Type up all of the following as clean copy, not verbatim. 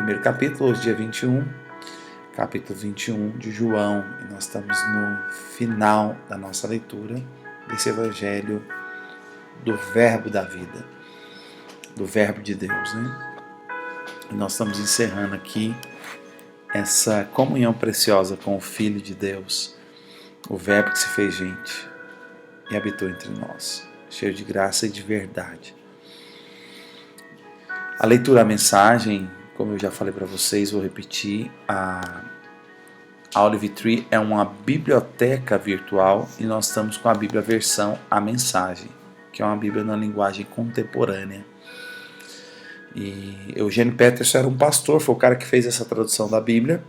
primeiro capítulo, hoje dia 21, capítulo 21 de João, e nós estamos no final da nossa leitura desse evangelho do verbo da vida, do verbo de Deus, né? E nós estamos encerrando aqui essa comunhão preciosa com o Filho de Deus, o verbo que se fez gente e habitou entre nós, cheio de graça e de verdade. A leitura, a mensagem, como eu já falei para vocês, vou repetir, a Olive Tree é uma biblioteca virtual e nós estamos com a Bíblia versão A Mensagem, que é uma Bíblia na linguagem contemporânea. E Eugênio Peterson era um pastor, foi o cara que fez essa tradução da Bíblia,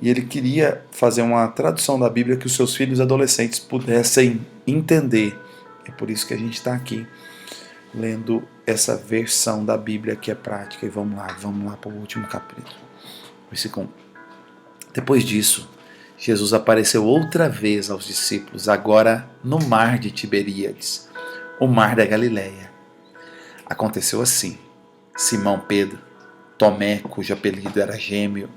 e ele queria fazer uma tradução da Bíblia que os seus filhos adolescentes pudessem entender. É por isso que a gente está aqui lendo essa versão da Bíblia que é prática. E vamos lá para o último capítulo. Versículo 1. Depois disso, Jesus apareceu outra vez aos discípulos, agora no mar de Tiberíades, o mar da Galileia. Aconteceu assim: Simão Pedro, Tomé, cujo apelido era Gêmeo,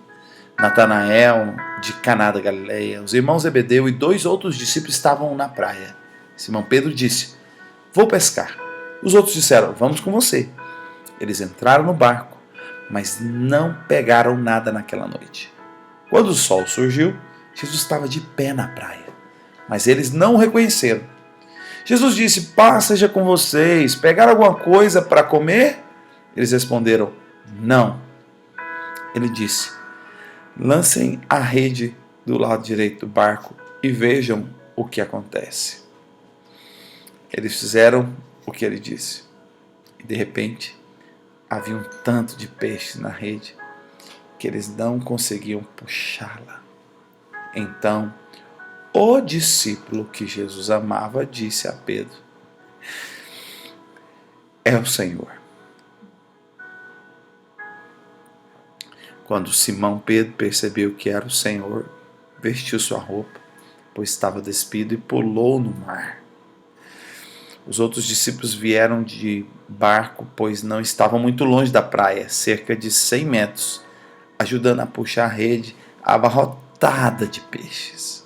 Natanael, de Caná da Galileia, os irmãos Zebedeu e 2 outros discípulos estavam na praia. Simão Pedro disse: "Vou pescar." Os outros disseram: "Vamos com você." Eles entraram no barco, mas não pegaram nada naquela noite. Quando o sol surgiu, Jesus estava de pé na praia, mas eles não o reconheceram. Jesus disse: "Paz seja com vocês. Pegaram alguma coisa para comer?" Eles responderam: "Não." Ele disse: "Lancem a rede do lado direito do barco e vejam o que acontece." Eles fizeram o que ele disse. E de repente, havia um tanto de peixe na rede que eles não conseguiam puxá-la. Então, o discípulo que Jesus amava disse a Pedro: "É o Senhor." Quando Simão Pedro percebeu que era o Senhor, vestiu sua roupa, pois estava despido, e pulou no mar. Os outros discípulos vieram de barco, pois não estavam muito longe da praia, cerca de 100 metros, ajudando a puxar a rede abarrotada de peixes.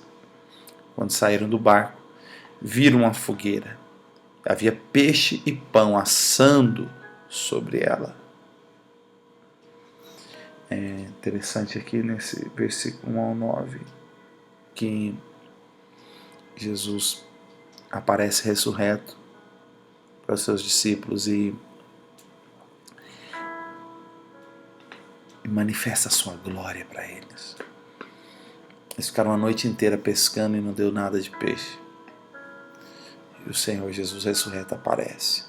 Quando saíram do barco, viram uma fogueira. Havia peixe e pão assando sobre ela. É interessante aqui nesse versículo 1 ao 9 que Jesus aparece ressurreto para os seus discípulos e manifesta a sua glória para eles. Eles ficaram a noite inteira pescando e não deu nada de peixe. E o Senhor Jesus ressurreto aparece.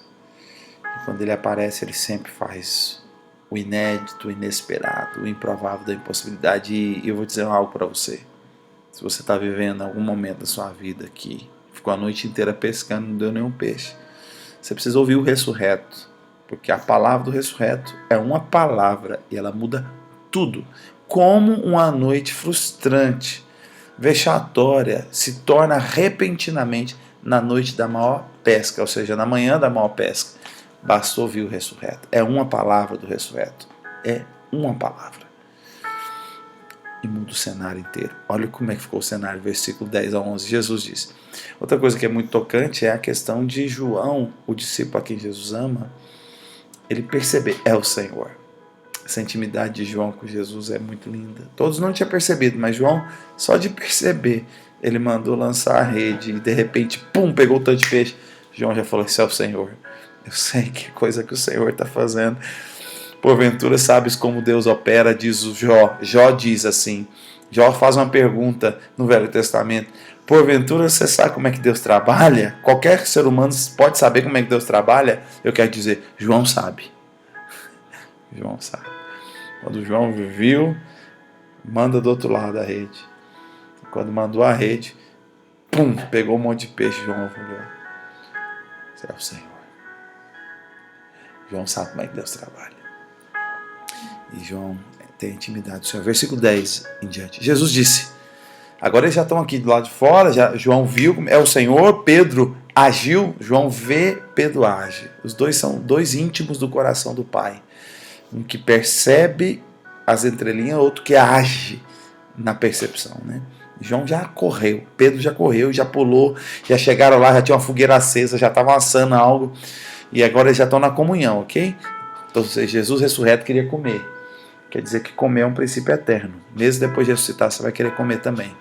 E quando ele aparece, ele sempre faz o inédito, o inesperado, o improvável da impossibilidade. E eu vou dizer algo para você. Se você está vivendo algum momento da sua vida que ficou a noite inteira pescando e não deu nenhum peixe, você precisa ouvir o ressurreto, porque a palavra do ressurreto é uma palavra e ela muda tudo. Como uma noite frustrante, vexatória, se torna repentinamente na noite da maior pesca, ou seja, na manhã da maior pesca. Basta ouvir o ressurreto. É uma palavra do ressurreto. É uma palavra. E muda o cenário inteiro. Olha como é que ficou o cenário, versículo 10 a 11. Jesus disse. Outra coisa que é muito tocante é a questão de João, o discípulo a quem Jesus ama, ele perceber, é o Senhor. Essa intimidade de João com Jesus é muito linda. Todos não tinham percebido, mas João, só de perceber, ele mandou lançar a rede e de repente, pum, pegou o tanto de peixe. João já falou, isso é o Senhor. Eu sei que coisa que o Senhor está fazendo. Porventura sabes como Deus opera, diz o Jó. Jó diz assim, Jó faz uma pergunta no Velho Testamento. Porventura você sabe como é que Deus trabalha? Qualquer ser humano pode saber como é que Deus trabalha? Eu quero dizer, João sabe. João sabe. Quando João viu, manda do outro lado da rede. Quando mandou a rede, pum, pegou um monte de peixe. João falou, esse é o Senhor. João sabe como é que Deus trabalha. E João tem intimidade do Senhor. Versículo 10 em diante. Jesus disse, agora eles já estão aqui do lado de fora, João viu, é o Senhor, Pedro agiu, João vê, Pedro age. Os dois são dois íntimos do coração do Pai. Um que percebe as entrelinhas, outro que age na percepção, né? João já correu, Pedro já correu, já pulou, já chegaram lá, já tinha uma fogueira acesa, já estavam assando algo, e agora eles já estão na comunhão, ok? Então, Jesus ressurreto queria comer. Quer dizer que comer é um princípio eterno. Mesmo depois de ressuscitar, você vai querer comer também.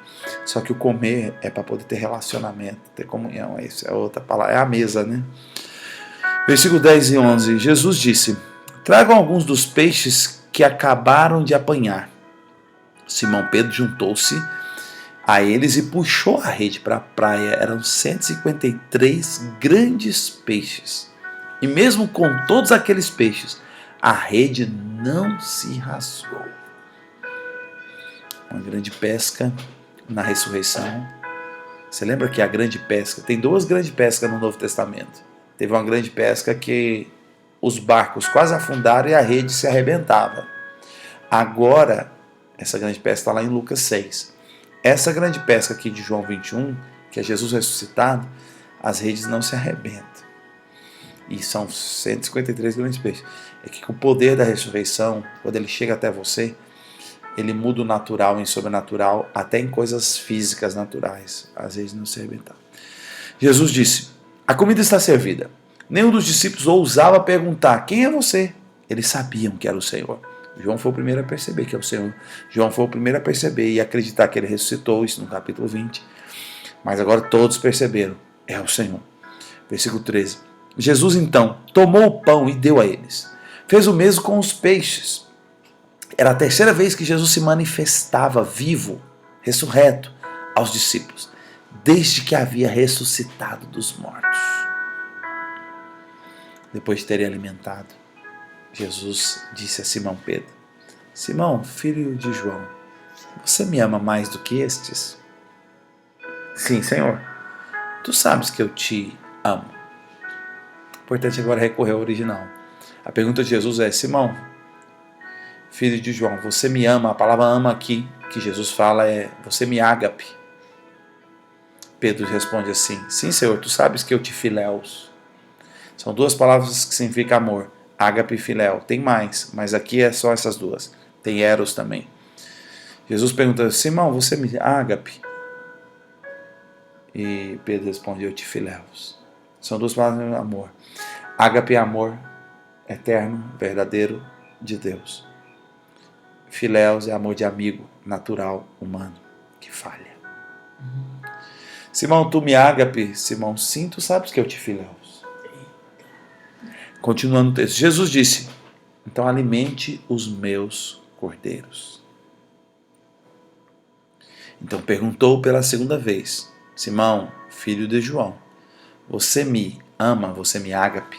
Só que o comer é para poder ter relacionamento, ter comunhão. Isso é outra palavra, é a mesa, né? Versículo 10 e 11. Jesus disse: tragam alguns dos peixes que acabaram de apanhar. Simão Pedro juntou-se a eles e puxou a rede para a praia. Eram 153 grandes peixes. E mesmo com todos aqueles peixes, a rede não se rasgou. Uma grande pesca na ressurreição. Você lembra que a grande pesca, tem duas grandes pescas no Novo Testamento. Teve uma grande pesca que os barcos quase afundaram e a rede se arrebentava. Agora, essa grande pesca está lá em Lucas 6. Essa grande pesca aqui de João 21, que é Jesus ressuscitado, as redes não se arrebentam. E são 153 grandes peixes. É que com o poder da ressurreição, quando ele chega até você, ele muda o natural em sobrenatural, até em coisas físicas naturais. Às vezes não se arrebentaram. Jesus disse: a comida está servida. Nenhum dos discípulos ousava perguntar: quem é você? Eles sabiam que era o Senhor. João foi o primeiro a perceber que é o Senhor. João foi o primeiro a perceber e acreditar que ele ressuscitou, isso no capítulo 20. Mas agora todos perceberam: é o Senhor. Versículo 13. Jesus então tomou o pão e deu a eles. Fez o mesmo com os peixes. Era a terceira vez que Jesus se manifestava vivo, ressurreto, aos discípulos, desde que havia ressuscitado dos mortos. Depois de terem alimentado, Jesus disse a Simão Pedro: Simão, filho de João, você me ama mais do que estes? Sim, Senhor. Tu sabes que eu te amo. Importante agora recorrer ao original. A pergunta de Jesus é: Simão, filho de João, você me ama? A palavra ama aqui, que Jesus fala, é você me ágape. Pedro responde assim: sim, Senhor, tu sabes que eu te filéus. São duas palavras que significam amor. Ágape e filéu. Tem mais, mas aqui é só essas duas. Tem eros também. Jesus pergunta: Simão, você me ágape? E Pedro responde: eu te filéus. São duas palavras de amor. Ágape é amor eterno, verdadeiro de Deus. Filéus é amor de amigo, natural, humano, que falha. Simão, tu me ágape? Simão, sim, tu sabes que eu te filéus. Continuando o texto. Jesus disse: então alimente os meus cordeiros. Então perguntou pela segunda vez: Simão, filho de João, você me ama? Você me ágape?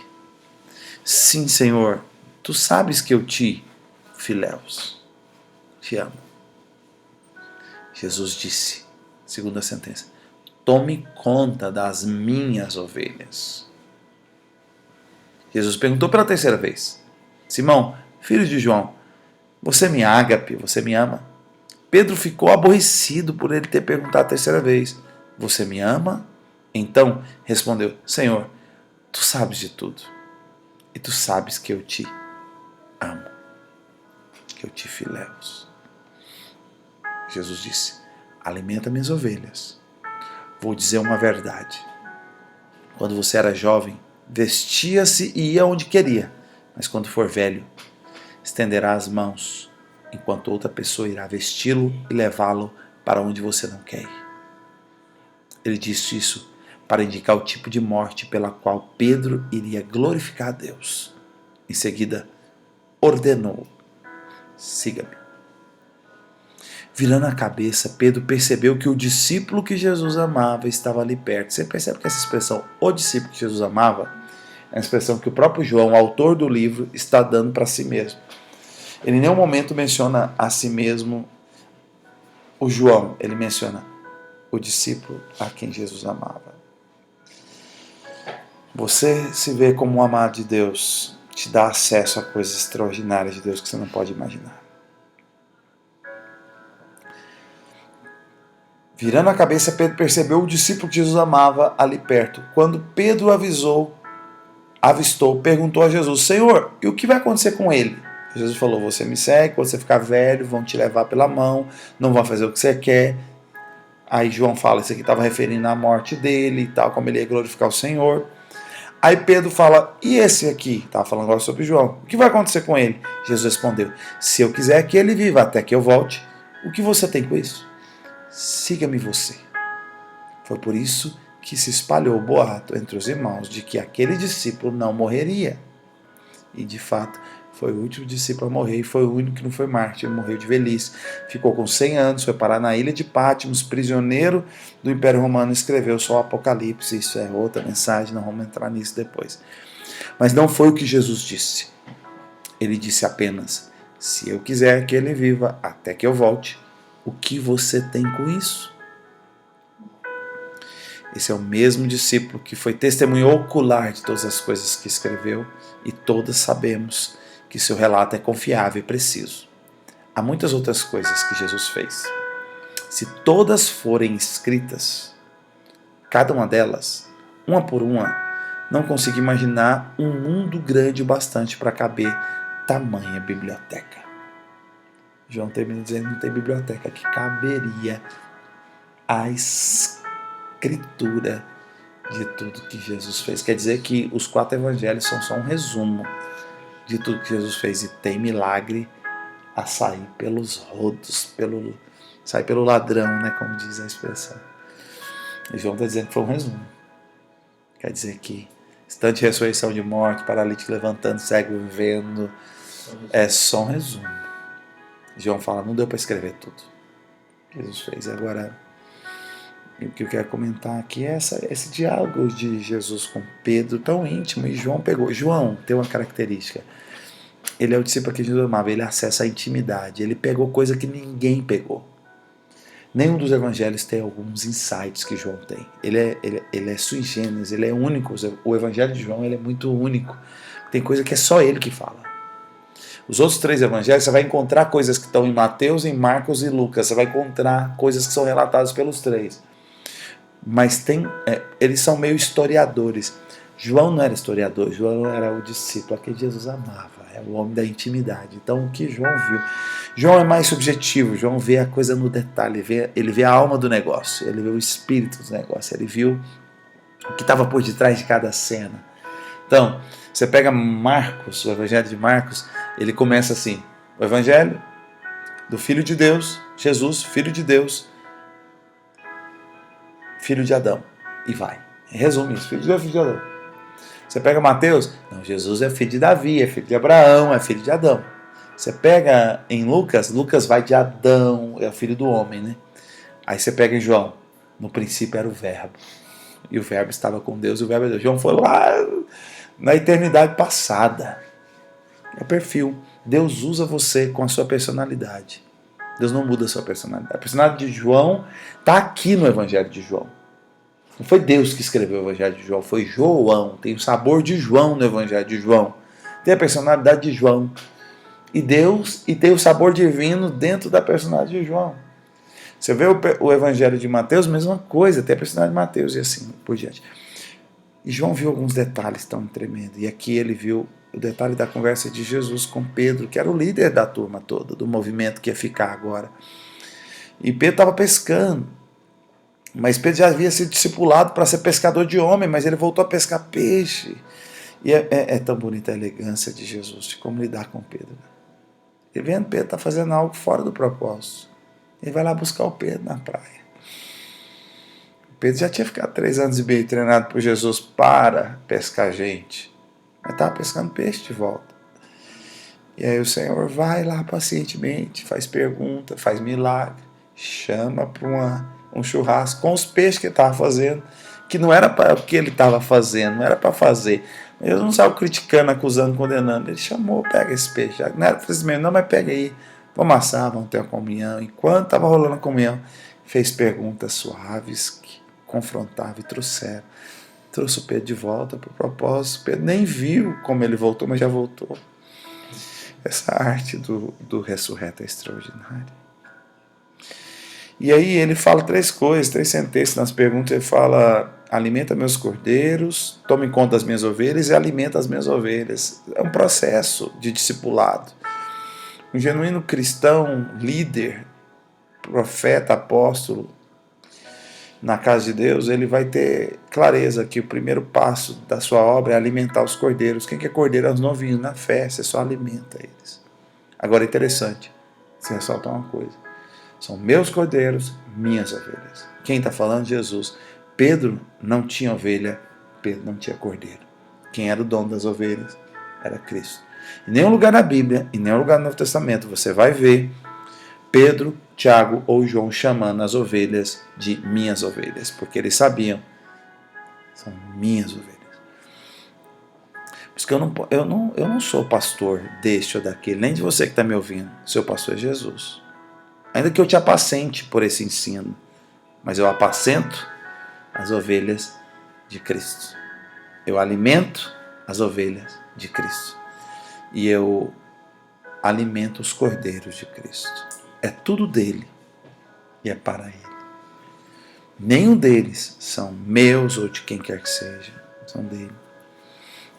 Sim, Senhor, tu sabes que eu te filéus. Te amo. Jesus disse, segunda sentença: tome conta das minhas ovelhas. Jesus perguntou pela terceira vez: Simão, filho de João, você me ágape? Você me ama? Pedro ficou aborrecido por ele ter perguntado a terceira vez: você me ama? Então respondeu: Senhor, tu sabes de tudo, e tu sabes que eu te amo, que eu te filéus. Jesus disse: alimenta minhas ovelhas. Vou dizer uma verdade. Quando você era jovem, vestia-se e ia onde queria, mas quando for velho, estenderá as mãos, enquanto outra pessoa irá vesti-lo e levá-lo para onde você não quer ir. Ele disse isso para indicar o tipo de morte pela qual Pedro iria glorificar a Deus. Em seguida, ordenou: siga-me. Virando a cabeça, Pedro percebeu que o discípulo que Jesus amava estava ali perto. Você percebe que essa expressão, o discípulo que Jesus amava, é uma expressão que o próprio João, o autor do livro, está dando para si mesmo. Ele em nenhum momento menciona a si mesmo o João, ele menciona o discípulo a quem Jesus amava. Você se vê como um amado de Deus, te dá acesso a coisas extraordinárias de Deus que você não pode imaginar. Virando a cabeça, Pedro percebeu o discípulo que Jesus amava ali perto. Quando Pedro avistou, perguntou a Jesus: Senhor, e o que vai acontecer com ele? Jesus falou, você me segue, quando você ficar velho, vão te levar pela mão, não vão fazer o que você quer. Aí João fala, isso aqui estava referindo à morte dele e tal, como ele ia glorificar o Senhor. Aí Pedro fala, e esse aqui? Estava falando agora sobre João. O que vai acontecer com ele? Jesus respondeu, se eu quiser que ele viva até que eu volte, o que você tem com isso? Siga-me você. Foi por isso que se espalhou o boato entre os irmãos de que aquele discípulo não morreria. E de fato, foi o último discípulo a morrer e foi o único que não foi mártir. Ele morreu de velhice, ficou com 100 anos, foi parar na ilha de Patmos, prisioneiro do Império Romano, escreveu só o Apocalipse. Isso é outra mensagem, não vamos entrar nisso depois. Mas não foi o que Jesus disse. Ele disse apenas, se eu quiser que ele viva até que eu volte, o que você tem com isso? Esse é o mesmo discípulo que foi testemunho ocular de todas as coisas que escreveu e todos sabemos que seu relato é confiável e preciso. Há muitas outras coisas que Jesus fez. Se todas forem escritas, cada uma delas, uma por uma, não consigo imaginar um mundo grande o bastante para caber tamanha biblioteca. João termina dizendo que não tem biblioteca que caberia a escritura de tudo que Jesus fez. Quer dizer que os 4 evangelhos são só um resumo de tudo que Jesus fez, e tem milagre a sair pelos rodos, sair pelo ladrão, né, como diz a expressão. E João está dizendo que foi um resumo. Quer dizer que instante de ressurreição de morte, paralítico levantando, cego vendo, é só um resumo. João fala, não deu para escrever tudo que Jesus fez. Agora, o que eu quero comentar aqui é esse diálogo de Jesus com Pedro, tão íntimo, e João pegou. João tem uma característica, ele é o discípulo que Jesus amava, ele acessa a intimidade, ele pegou coisa que ninguém pegou. Nenhum dos evangelhos tem alguns insights que João tem. Ele é sui generis, ele é único. O evangelho de João ele é muito único. Tem coisa que é só ele que fala. Os outros 3 evangelhos, você vai encontrar coisas que estão em Mateus, em Marcos e Lucas. Você vai encontrar coisas que são relatadas pelos 3. Mas eles são meio historiadores. João não era historiador, João era o discípulo, aquele Jesus amava. É o homem da intimidade. Então o que João viu? João é mais subjetivo, João vê a coisa no detalhe, ele vê a alma do negócio, ele vê o espírito do negócio, ele viu o que estava por detrás de cada cena. Então, você pega Marcos, o evangelho de Marcos, ele começa assim, o evangelho do Filho de Deus, Jesus, Filho de Deus, filho de Adão, e vai. Resume isso, filho de Deus, filho de Adão. Você pega Mateus, não, Jesus é filho de Davi, é filho de Abraão, é filho de Adão. Você pega em Lucas, Lucas vai de Adão, é o filho do homem, né? Aí você pega em João, no princípio era o verbo, e o verbo estava com Deus, e o verbo é Deus. João foi lá na eternidade passada. É perfil. Deus usa você com a sua personalidade. Deus não muda a sua personalidade. A personalidade de João está aqui no Evangelho de João. Não foi Deus que escreveu o Evangelho de João, foi João. Tem o sabor de João no Evangelho de João. Tem a personalidade de João. E Deus, e tem o sabor divino dentro da personalidade de João. Você vê o Evangelho de Mateus, mesma coisa, tem a personalidade de Mateus e assim por diante. E João viu alguns detalhes tão tremendos. E aqui ele viu o detalhe da conversa de Jesus com Pedro, que era o líder da turma toda, do movimento que ia ficar agora. E Pedro estava pescando. Mas Pedro já havia sido discipulado para ser pescador de homem, mas ele voltou a pescar peixe. E é tão bonita a elegância de Jesus, de como lidar com Pedro. Ele vendo Pedro está fazendo algo fora do propósito. Ele vai lá buscar o Pedro na praia. Pedro já tinha ficado 3 anos e meio treinado por Jesus para pescar gente. Mas estava pescando peixe de volta. E aí o Senhor vai lá pacientemente, faz pergunta, faz milagre, chama para um churrasco com os peixes que ele estava fazendo, que não era para o que ele estava fazendo, não era para fazer. Ele não saiu criticando, acusando, condenando. Ele chamou, pega esse peixe. Não era assim, não, mas pega aí, vamos assar, vamos ter uma comunhão. Enquanto estava rolando a comunhão, fez perguntas suaves que confrontavam e trouxeram. Trouxe o Pedro de volta para o propósito. Pedro nem viu como ele voltou, mas já voltou. Essa arte do ressurreto é extraordinária. E aí ele fala 3 coisas, 3 sentenças nas perguntas. Ele fala, alimenta meus cordeiros, tome conta das minhas ovelhas e alimenta as minhas ovelhas. É um processo de discipulado. Um genuíno cristão, líder, profeta, apóstolo, na casa de Deus, ele vai ter clareza que o primeiro passo da sua obra é alimentar os cordeiros. Quem quer cordeiro é os novinhos na fé, você só alimenta eles. Agora é interessante, você ressaltar uma coisa. São meus cordeiros, minhas ovelhas. Quem está falando? Jesus. Pedro não tinha ovelha, Pedro não tinha cordeiro. Quem era o dono das ovelhas era Cristo. Em nenhum lugar na Bíblia, em nenhum lugar no Novo Testamento, você vai ver Pedro, Tiago ou João chamando as ovelhas de minhas ovelhas, porque eles sabiam, são minhas ovelhas. Por isso que eu não sou pastor deste ou daquele, nem de você que está me ouvindo. Seu pastor é Jesus. Ainda que eu te apacente por esse ensino, mas eu apacento as ovelhas de Cristo. Eu alimento as ovelhas de Cristo. E eu alimento os cordeiros de Cristo. É tudo dele e é para ele. Nenhum deles são meus ou de quem quer que seja, são dele.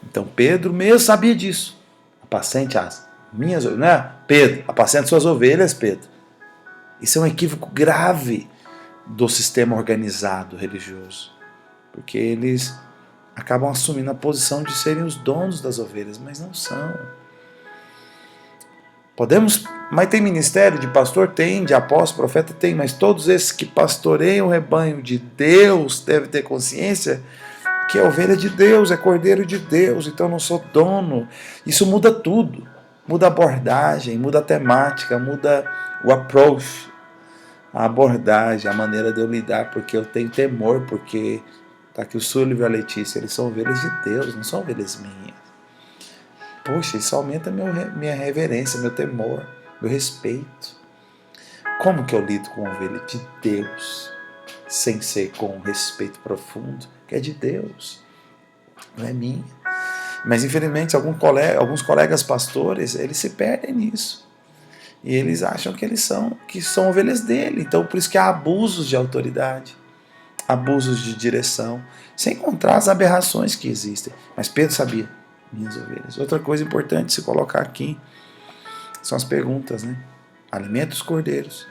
Então Pedro mesmo sabia disso. Apacente as minhas ovelhas, não é? Pedro, apacente suas ovelhas, Pedro. Isso é um equívoco grave do sistema organizado religioso, porque eles acabam assumindo a posição de serem os donos das ovelhas, mas não são. Podemos, mas tem ministério de pastor? Tem, de apóstolo, profeta? Tem, mas todos esses que pastoreiam o rebanho de Deus devem ter consciência que é ovelha de Deus, é cordeiro de Deus, então eu não sou dono. Isso muda tudo, muda a abordagem, muda a temática, muda o approach, a abordagem, a maneira de eu lidar, porque eu tenho temor, porque tá aqui o Súlio e a Letícia, eles são ovelhas de Deus, não são ovelhas minhas. Poxa, isso aumenta minha reverência, meu temor, meu respeito. Como que eu lido com a ovelha de Deus, sem ser com respeito profundo, que é de Deus, não é minha? Mas infelizmente alguns colegas pastores, eles se perdem nisso. E eles acham que são ovelhas dele. Então por isso que há abusos de autoridade, abusos de direção, sem contar as aberrações que existem. Mas Pedro sabia, minhas ovelhas. Outra coisa importante se colocar aqui são as perguntas, né? Alimenta os cordeiros.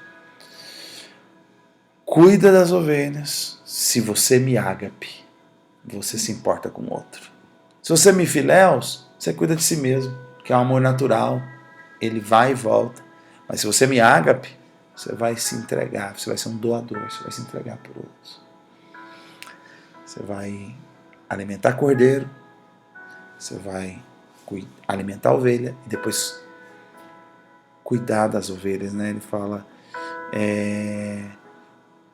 Cuida das ovelhas. Se você me ágape, você se importa com o outro. Se você me filéus, você cuida de si mesmo, que é um amor natural. Ele vai e volta. Mas se você me ágape, você vai se entregar, você vai ser um doador, você vai se entregar por outros. Você vai alimentar cordeiro, você vai alimentar a ovelha e depois cuidar das ovelhas, né? Ele fala,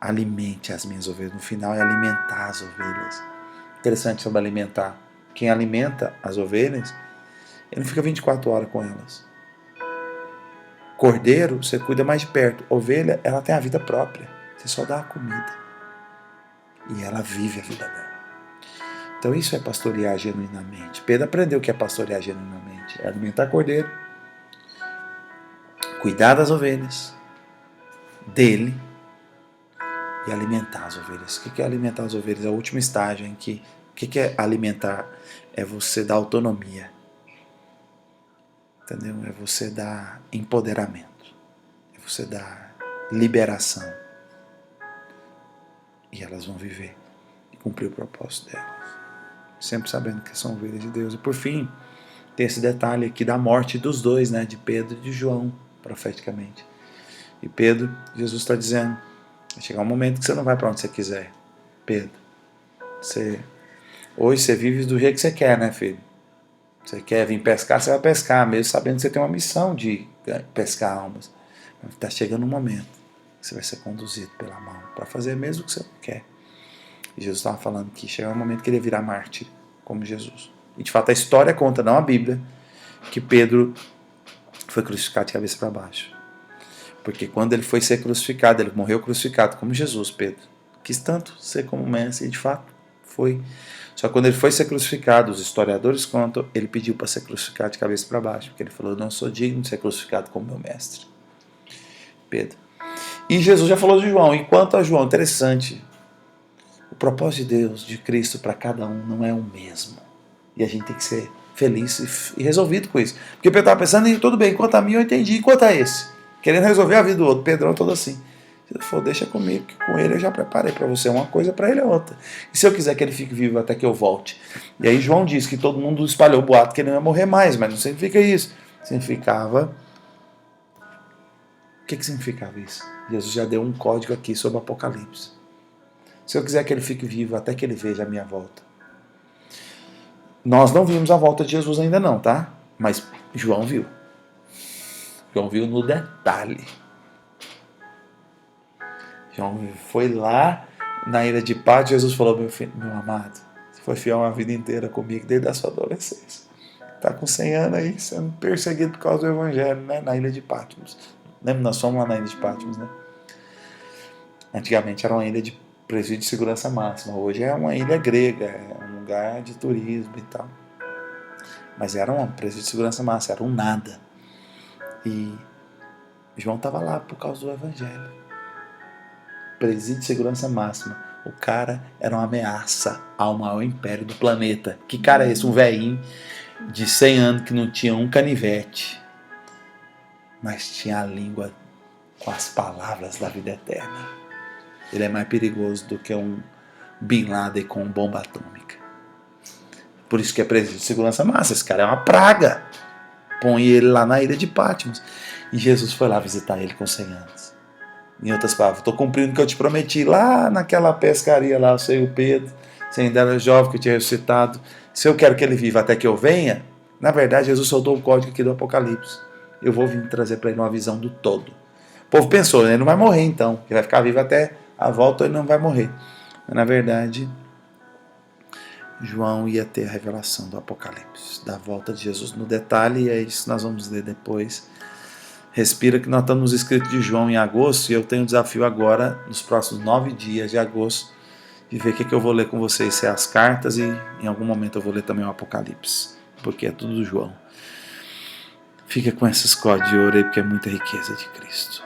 alimente as minhas ovelhas. No final é alimentar as ovelhas. Interessante sobre alimentar. Quem alimenta as ovelhas, ele não fica 24 horas com elas. Cordeiro, você cuida mais de perto. Ovelha, ela tem a vida própria. Você só dá a comida. E ela vive a vida dela. Então isso é pastorear genuinamente. Pedro aprendeu o que é pastorear genuinamente. É alimentar cordeiro, cuidar das ovelhas, dele, e alimentar as ovelhas. O que é alimentar as ovelhas? É o último estágio em que... O que é alimentar? É você dar autonomia. Entendeu? É você dar empoderamento. É você dar liberação. E elas vão viver e cumprir o propósito delas. Sempre sabendo que são ovelhas de Deus. E por fim, tem esse detalhe aqui da morte dos dois, né? De Pedro e de João, profeticamente. E Pedro, Jesus está dizendo, vai chegar um momento que você não vai para onde você quiser. Pedro, hoje você vive do jeito que você quer, né, filho? Você quer vir pescar, você vai pescar, mesmo sabendo que você tem uma missão de pescar almas. Mas está chegando um momento que você vai ser conduzido pela mão para fazer mesmo o que você quer. E Jesus estava falando que chegava um momento que ele ia virar mártir, como Jesus. E de fato a história conta, não a Bíblia, que Pedro foi crucificado de cabeça para baixo. Porque quando ele foi ser crucificado, ele morreu crucificado como Jesus, Pedro. Quis tanto ser como mestre, e de fato foi. Só que quando ele foi ser crucificado, os historiadores contam, ele pediu para ser crucificado de cabeça para baixo, porque ele falou, não sou digno de ser crucificado como meu mestre. Pedro. E Jesus já falou de João. E quanto a João, interessante, o propósito de Deus, de Cristo para cada um não é o mesmo. E a gente tem que ser feliz e resolvido com isso. Porque Pedro estava pensando, tudo bem, quanto a mim eu entendi, e quanto a esse? Querendo resolver a vida do outro. Pedrão todo assim. Jesus falou, deixa comigo, que com ele eu já preparei para você uma coisa, para ele é outra. E se eu quiser que ele fique vivo até que eu volte? E aí João diz que todo mundo espalhou o boato que ele não ia morrer mais, mas não significa isso. Significava... O que significava isso? Jesus já deu um código aqui sobre o Apocalipse. Se eu quiser que ele fique vivo até que ele veja a minha volta. Nós não vimos a volta de Jesus ainda não, tá? Mas João viu. João viu no detalhe. João foi lá na ilha de Patmos, Jesus falou, meu filho, meu amado, você foi fiel uma vida inteira comigo desde a sua adolescência. Está com 100 anos aí sendo perseguido por causa do Evangelho, né? Na ilha de Patmos. Lembra, nós fomos lá na ilha de Patmos, né? Antigamente era uma ilha de presídio de segurança máxima. Hoje é uma ilha grega, é um lugar de turismo e tal. Mas era um presídio de segurança máxima, era um nada. E João estava lá por causa do Evangelho. Presídio de segurança máxima. O cara era uma ameaça ao maior império do planeta. Que cara é esse? Um velhinho de 100 anos que não tinha um canivete, mas tinha a língua com as palavras da vida eterna. Ele é mais perigoso do que um Bin Laden com bomba atômica. Por isso que é presídio de segurança máxima. Esse cara é uma praga. Põe ele lá na ilha de Patmos. E Jesus foi lá visitar ele com 100 anos. Em outras palavras, estou cumprindo o que eu te prometi lá naquela pescaria lá, eu sei o Pedro, você ainda era jovem que eu tinha ressuscitado. Se eu quero que ele viva até que eu venha, na verdade Jesus soltou o código aqui do Apocalipse. Eu vou vir trazer para ele uma visão do todo. O povo pensou, ele não vai morrer então, ele vai ficar vivo até a volta, ele não vai morrer. Mas na verdade, João ia ter a revelação do Apocalipse, da volta de Jesus no detalhe, e é isso que nós vamos ler depois. Respira, que nós estamos nos escritos de João em agosto, e eu tenho o desafio agora, nos próximos 9 dias de agosto, de ver o que eu vou ler com vocês, se é as cartas, e em algum momento eu vou ler também o Apocalipse, porque é tudo do João. Fica com esses códigos de ouro aí, porque é muita riqueza de Cristo.